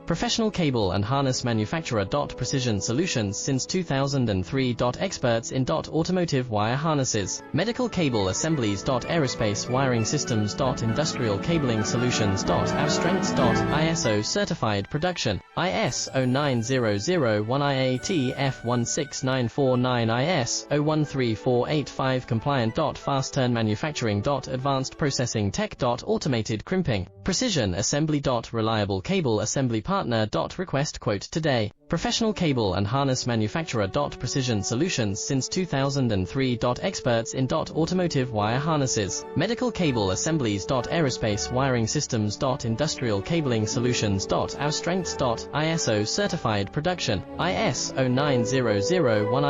Professional cable and harness manufacturer. Precision solutions since 2003. Experts in automotive wire harnesses, medical cable assemblies. Aerospace wiring systems. Industrial cabling solutions. Our strengths. ISO certified production, IS 09001 IATF 16949 IS 013485 compliant. Fast turn manufacturing. Advanced processing tech. Automated crimping, precision assembly. Reliable cable assembly partner. Request quote today. Professional cable and harness manufacturer. Precision solutions since 2003. Experts in automotive wire harnesses, medical cable assemblies. Aerospace wiring systems. Industrial cabling solutions. Our strengths. ISO certified production, IS 09001